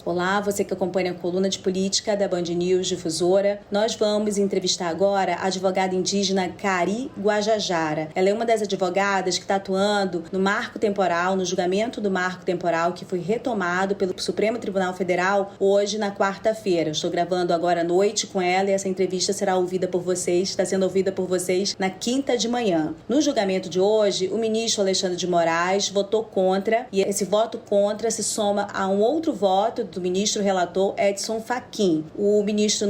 Olá, você que acompanha a coluna de política da Band News Difusora. Nós vamos entrevistar agora a advogada indígena Kari Guajajara. Ela é uma das advogadas que está atuando no marco temporal, no julgamento do marco temporal que foi retomado pelo Supremo Tribunal Federal hoje na quarta-feira. Estou gravando agora à noite com ela e essa entrevista será ouvida por vocês, está sendo ouvida por vocês na quinta de manhã. No julgamento de hoje, o ministro Alexandre de Moraes votou contra e esse voto contra se soma a um outro voto do ministro relator Edson Fachin. O ministro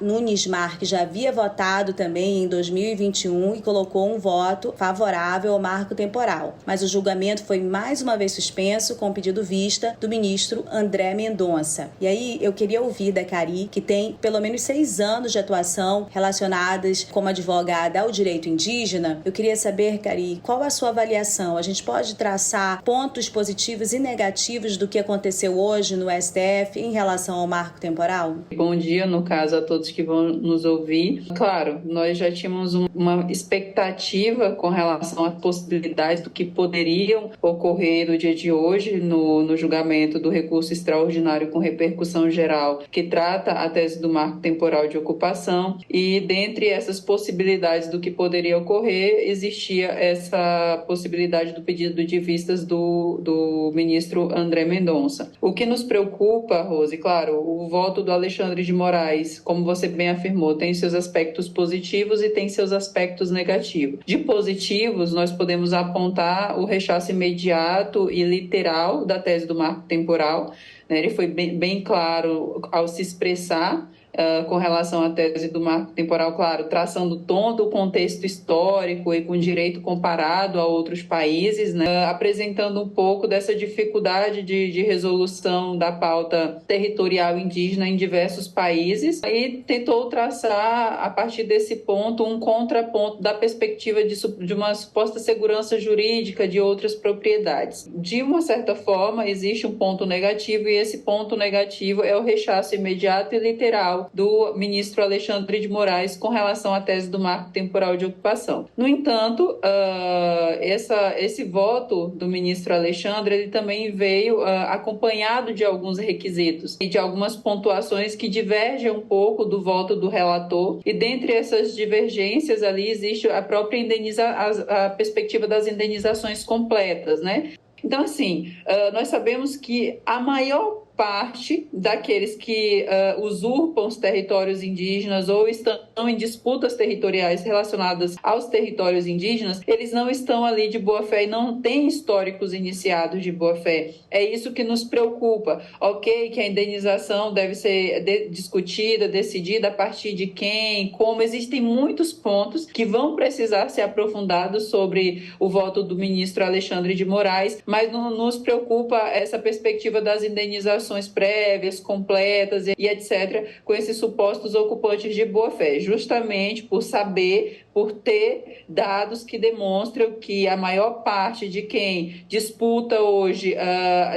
Nunes Marques já havia votado também em 2021 e colocou um voto favorável ao marco temporal. Mas o julgamento foi mais uma vez suspenso com o pedido vista do ministro André Mendonça. E aí eu queria ouvir da Kari, que tem pelo menos 6 anos de atuação relacionadas como advogada ao direito indígena. Eu queria saber, Kari, qual a sua avaliação? A gente pode traçar pontos positivos e negativos do que aconteceu hoje no STF em relação ao marco temporal? Bom dia, no caso, a todos que vão nos ouvir. Claro, nós já tínhamos uma expectativa com relação às possibilidades do que poderiam ocorrer no dia de hoje no julgamento do recurso extraordinário com repercussão geral, que trata a tese do marco temporal de ocupação, e dentre essas possibilidades do que poderia ocorrer, existia essa possibilidade do pedido de vistas do ministro André Mendonça. O que nos preocupa, Rose, claro, o voto do Alexandre de Moraes, como você bem afirmou, tem seus aspectos positivos e tem seus aspectos negativos. De positivos, nós podemos apontar o rechaço imediato e literal da tese do marco temporal, né? Ele foi bem claro ao se expressar com relação à tese do marco temporal, claro, traçando todo o contexto histórico e com direito comparado a outros países, né? Apresentando um pouco dessa dificuldade de resolução da pauta territorial indígena em diversos países, e tentou traçar, a partir desse ponto, um contraponto da perspectiva de uma suposta segurança jurídica de outras propriedades. De uma certa forma, existe um ponto negativo, e esse ponto negativo é o rechaço imediato e literal do ministro Alexandre de Moraes com relação à tese do marco temporal de ocupação. No entanto, esse voto do ministro Alexandre, ele também veio acompanhado de alguns requisitos e de algumas pontuações que divergem um pouco do voto do relator, e dentre essas divergências ali existe a própria a perspectiva das indenizações completas, né? Então, assim, nós sabemos que a maior parte daqueles que usurpam os territórios indígenas ou estão em disputas territoriais relacionadas aos territórios indígenas, eles não estão ali de boa-fé e não têm históricos iniciados de boa-fé. É isso que nos preocupa. Ok, que a indenização deve ser discutida, decidida a partir de quem, como. Existem muitos pontos que vão precisar ser aprofundados sobre o voto do ministro Alexandre de Moraes, mas não nos preocupa essa perspectiva das indenizações prévias, completas e etc., com esses supostos ocupantes de boa-fé, justamente por ter dados que demonstram que a maior parte de quem disputa hoje,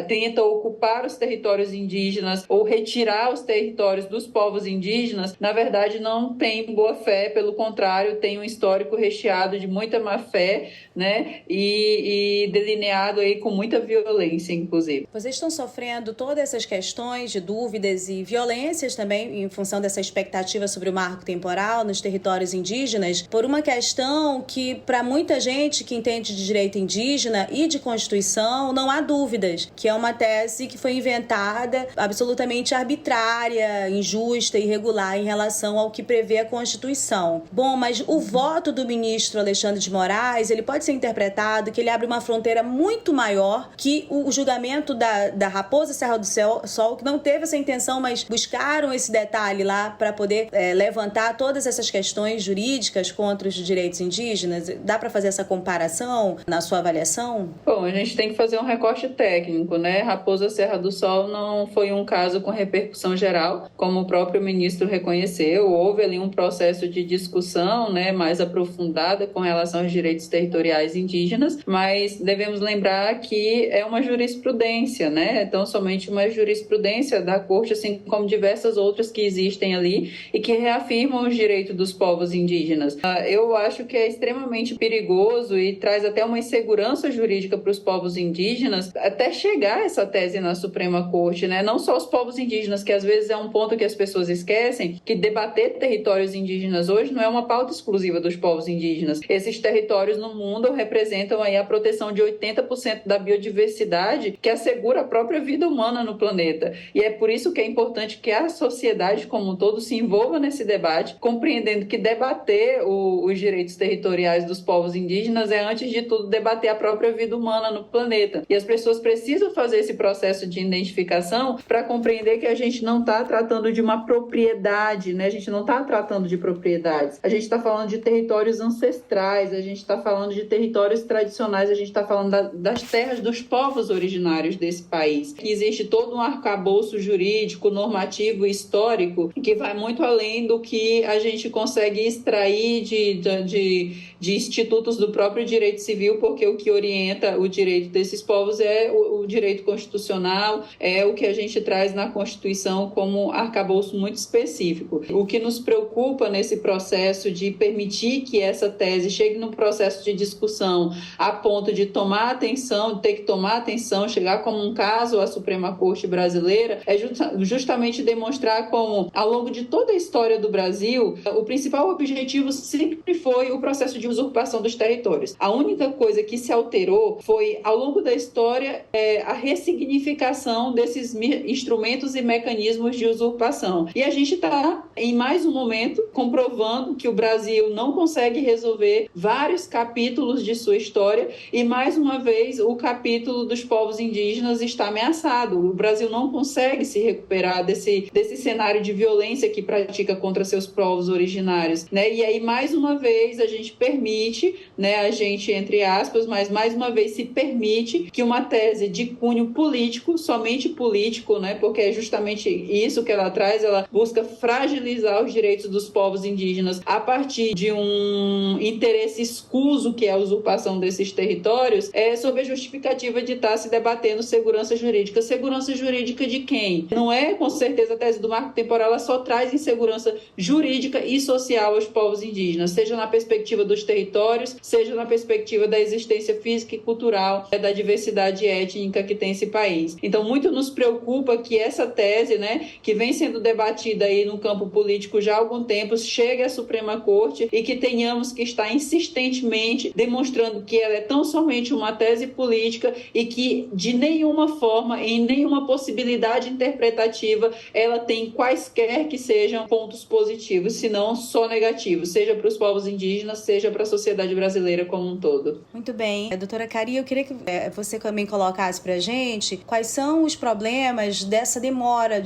tenta ocupar os territórios indígenas ou retirar os territórios dos povos indígenas, na verdade não tem boa-fé, pelo contrário, tem um histórico recheado de muita má-fé, né, e delineado aí com muita violência, inclusive. Vocês estão sofrendo todas essas questões de dúvidas e violências também em função dessa expectativa sobre o marco temporal nos territórios indígenas, por uma questão que, para muita gente que entende de direito indígena e de Constituição, não há dúvidas, que é uma tese que foi inventada absolutamente arbitrária, injusta e irregular em relação ao que prevê a Constituição. Bom, mas o voto do ministro Alexandre de Moraes, ele pode ser interpretado que ele abre uma fronteira muito maior que o julgamento da Raposa Serra do Sol, que não teve essa intenção, mas buscaram esse detalhe lá para poder levantar todas essas questões jurídicas contra os direitos indígenas. Dá para fazer essa comparação na sua avaliação? Bom, a gente tem que fazer um recorte técnico, né? Raposa Serra do Sol não foi um caso com repercussão geral, como o próprio ministro reconheceu. Houve ali um processo de discussão, né, mais aprofundada com relação aos direitos territoriais indígenas, mas devemos lembrar que é uma jurisprudência, né? Então, somente uma jurisprudência da Corte, assim como diversas outras que existem ali e que reafirmam os direitos dos povos indígenas. eu acho que é extremamente perigoso e traz até uma insegurança jurídica para os povos indígenas até chegar essa tese na Suprema Corte, né? Não só os povos indígenas, que às vezes é um ponto que as pessoas esquecem, que debater territórios indígenas hoje não é uma pauta exclusiva dos povos indígenas. Esses territórios no mundo representam aí a proteção de 80% da biodiversidade, que assegura a própria vida humana no planeta. E é por isso que é importante que a sociedade como um todo se envolva nesse debate, compreendendo que debater os direitos territoriais dos povos indígenas é, antes de tudo, debater a própria vida humana no planeta. E as pessoas precisam fazer esse processo de identificação para compreender que a gente não está tratando de uma propriedade, né? A gente não está tratando de propriedades. A gente está falando de territórios ancestrais, a gente está falando de territórios tradicionais, a gente está falando das terras dos povos originários desse país. Existe todo um arcabouço jurídico, normativo e histórico que vai muito além do que a gente consegue extrair de institutos do próprio direito civil, porque o que orienta o direito desses povos é o direito constitucional, é o que a gente traz na Constituição como arcabouço muito específico. O que nos preocupa nesse processo de permitir que essa tese chegue num processo de discussão a ponto de tomar atenção, de ter que tomar atenção, chegar como um caso à Suprema Corte brasileira, é justamente demonstrar como, ao longo de toda a história do Brasil, o principal objetivo sempre foi o processo de usurpação dos territórios. A única coisa que se alterou foi, ao longo da história, a ressignificação desses instrumentos e mecanismos de usurpação. E a gente está, em mais um momento, comprovando que o Brasil não consegue resolver vários capítulos de sua história e, mais uma vez, o capítulo dos povos indígenas está ameaçado. O Brasil não consegue se recuperar desse cenário de violência que pratica contra seus povos originários, né? E aí, mais uma vez, a gente permite, né, a gente, entre aspas, mas mais uma vez se permite que uma tese de cunho político, somente político, né, porque é justamente isso que ela traz, ela busca fragilizar os direitos dos povos indígenas a partir de um interesse escuso, que é a usurpação desses territórios, sob a justificativa de estar se debatendo segurança jurídica. Segurança jurídica de quem? Não é, com certeza, a tese do marco temporal, ela só traz insegurança jurídica e social aos povos indígenas, seja na perspectiva dos territórios, seja na perspectiva da existência física e cultural, da diversidade étnica que tem esse país. Então, muito nos preocupa que essa tese, né, que vem sendo debatida aí no campo político já há algum tempo, chegue à Suprema Corte e que tenhamos que estar insistentemente demonstrando que ela é tão somente uma tese política e que, de nenhuma forma, em nenhuma possibilidade interpretativa, ela tem quaisquer que sejam pontos positivos, senão só negativos, seja para os povos indígenas, seja para a sociedade brasileira como um todo. Muito bem. Doutora Cari, eu queria que você também colocasse para a gente quais são os problemas dessa demora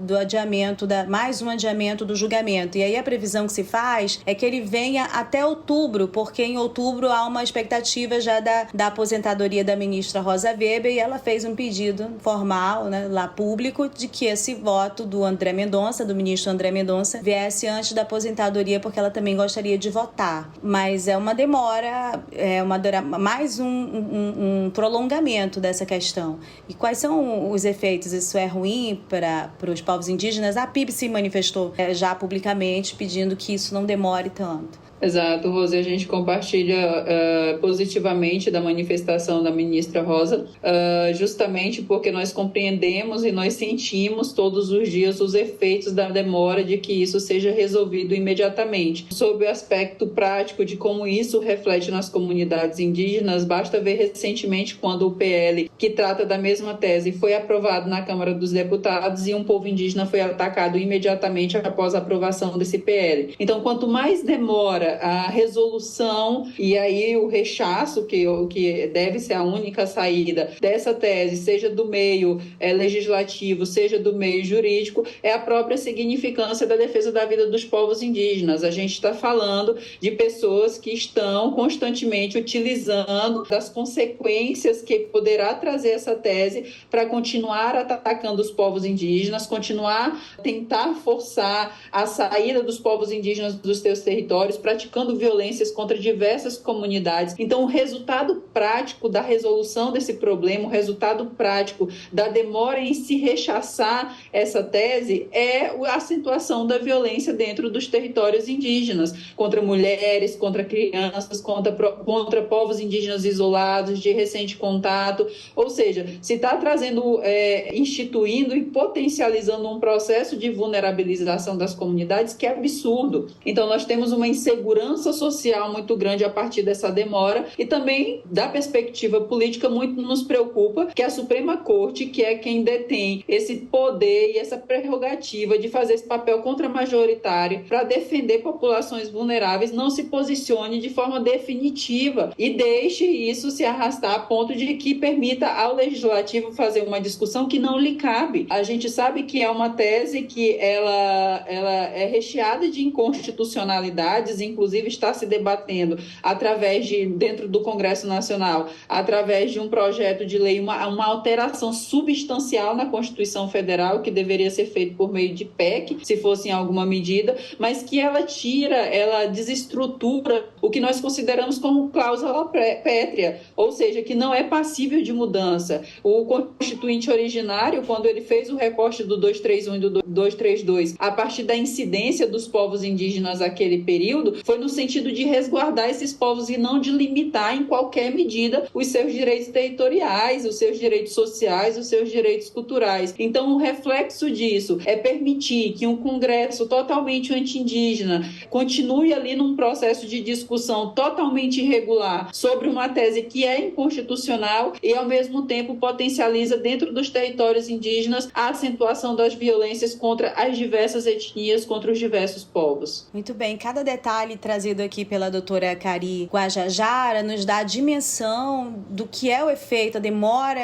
do adiamento, mais um adiamento do julgamento. E aí a previsão que se faz é que ele venha até outubro, porque em outubro há uma expectativa já da aposentadoria da ministra Rosa Weber, e ela fez um pedido formal, né, lá público, de que esse voto do ministro André Mendonça, viesse antes da aposentadoria, porque ela também gostaria de votar. Mas é uma demora, mais um prolongamento dessa questão. E quais são os efeitos? Isso é ruim para os povos indígenas? A PIB se manifestou já publicamente pedindo que isso não demore tanto. Exato, Rose, a gente compartilha positivamente da manifestação da ministra Rosa, justamente porque nós compreendemos e nós sentimos todos os dias os efeitos da demora de que isso seja resolvido imediatamente. Sob o aspecto prático de como isso reflete nas comunidades indígenas, basta ver recentemente quando o PL, que trata da mesma tese, foi aprovado na Câmara dos Deputados e um povo indígena foi atacado imediatamente após a aprovação desse PL. Então, quanto mais demora a resolução e aí o rechaço, que deve ser a única saída dessa tese, seja do meio legislativo, seja do meio jurídico, é a própria significância da defesa da vida dos povos indígenas. A gente está falando de pessoas que estão constantemente utilizando das consequências que poderá trazer essa tese para continuar atacando os povos indígenas, tentar forçar a saída dos povos indígenas dos seus territórios, para praticando violências contra diversas comunidades. Então, o resultado prático da resolução desse problema, o resultado prático da demora em se rechaçar essa tese é a acentuação da violência dentro dos territórios indígenas, contra mulheres, contra crianças, contra povos indígenas isolados, de recente contato. Ou seja, se está instituindo e potencializando um processo de vulnerabilização das comunidades que é absurdo. Então, nós temos uma insegurança social muito grande a partir dessa demora e também, da perspectiva política, muito nos preocupa que a Suprema Corte, que é quem detém esse poder e essa prerrogativa de fazer esse papel contramajoritário para defender populações vulneráveis, não se posicione de forma definitiva e deixe isso se arrastar a ponto de que permita ao legislativo fazer uma discussão que não lhe cabe. A gente sabe que é uma tese que ela é recheada de inconstitucionalidades, inclusive está se debatendo dentro do Congresso Nacional, através de um projeto de lei, uma alteração substancial na Constituição Federal, que deveria ser feito por meio de PEC, se fosse em alguma medida, mas que ela desestrutura o que nós consideramos como cláusula pétrea, ou seja, que não é passível de mudança. O Constituinte originário, quando ele fez o recorte do 231 e do 232, a partir da incidência dos povos indígenas naquele período, foi no sentido de resguardar esses povos e não de limitar em qualquer medida os seus direitos territoriais, os seus direitos sociais, os seus direitos culturais. Então, o reflexo disso é permitir que um Congresso totalmente anti-indígena continue ali num processo de discussão totalmente irregular sobre uma tese que é inconstitucional e, ao mesmo tempo, potencializa dentro dos territórios indígenas a acentuação das violências contra as diversas etnias, contra os diversos povos. Muito bem, cada detalhe trazido aqui pela doutora Cari Guajajara nos dá a dimensão do que é o efeito, a demora,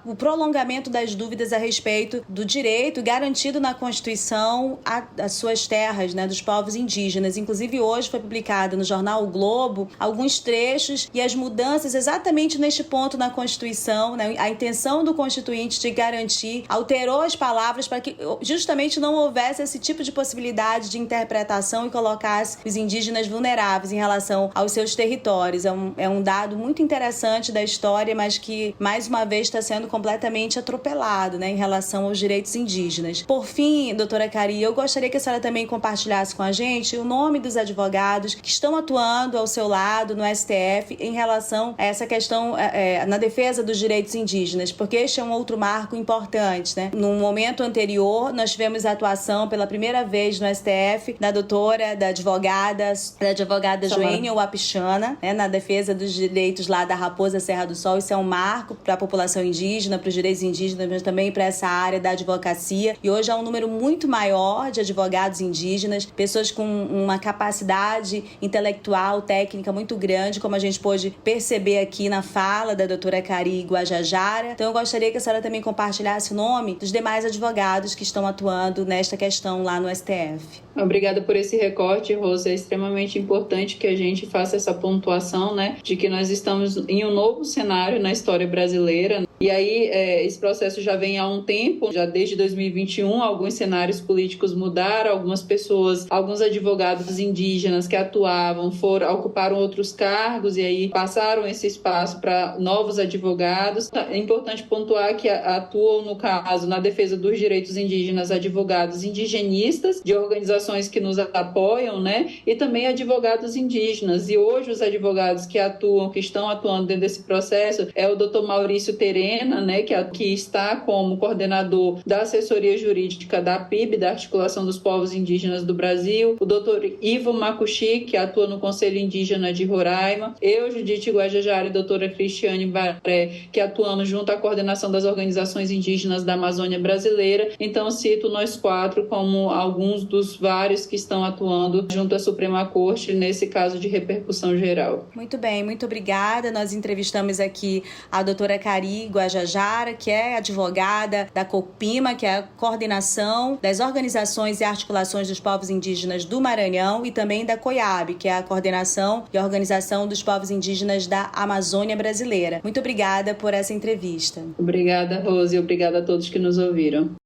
o prolongamento das dúvidas a respeito do direito garantido na Constituição às suas terras, né, dos povos indígenas. Inclusive, hoje foi publicado no jornal O Globo alguns trechos e as mudanças exatamente neste ponto na Constituição, né, a intenção do Constituinte de garantir, alterou as palavras para que justamente não houvesse esse tipo de possibilidade de interpretação e colocasse os indígenas vulneráveis em relação aos seus territórios. É um dado muito interessante da história, mas que, mais uma vez, está sendo completamente atropelado, né, em relação aos direitos indígenas. Por fim, doutora Cari, eu gostaria que a senhora também compartilhasse com a gente o nome dos advogados que estão atuando ao seu lado no STF em relação a essa questão na defesa dos direitos indígenas, porque este é um outro marco importante, né? No momento anterior, nós tivemos a atuação pela primeira vez no STF da advogada Joênia Wapichana, né, na defesa dos direitos lá da Raposa Serra do Sol. Isso é um marco para a população indígena, para os direitos indígenas, mas também para essa área da advocacia. E hoje há um número muito maior de advogados indígenas, pessoas com uma capacidade intelectual, técnica muito grande, como a gente pôde perceber aqui na fala da doutora Cari Guajajara. Então, eu gostaria que a senhora também compartilhasse o nome dos demais advogados que estão atuando nesta questão lá no STF. Obrigada por esse recorte, Rosa. É extremamente importante que a gente faça essa pontuação, né, de que nós estamos em um novo cenário na história brasileira. E aí, esse processo já vem há um tempo, já desde 2021, alguns cenários políticos mudaram, alguns advogados indígenas que atuavam, ocuparam outros cargos e aí passaram esse espaço para novos advogados. É importante pontuar que atuam, no caso, na defesa dos direitos indígenas, advogados indigenistas, de organizações que nos apoiam, né? E também advogados indígenas. E hoje os advogados que estão atuando dentro desse processo é o Dr. Maurício Terena, né? Que está como coordenador da assessoria jurídica da PIB, da Articulação dos Povos Indígenas do Brasil, o Dr. Ivo Makushi, que atua no Conselho Indígena de Roraima, eu, Judite Guajajara, e a doutora Cristiane Baré, que atuamos junto à coordenação das organizações indígenas da Amazônia Brasileira. Então, cito nós quatro como alguns dos vários que estão atuando junto à Suprema Corte nesse caso de repercussão geral. Muito bem, muito obrigada. Nós entrevistamos aqui a doutora Cari Guajajara, que é advogada da COPIMA, que é a Coordenação das Organizações e Articulações dos Povos Indígenas do Maranhão, e também da COIAB, que é a Coordenação e Organização dos Povos Indígenas da Amazônia Brasileira. Muito obrigada por essa entrevista. Obrigada, Rose, e obrigada a todos que nos ouviram.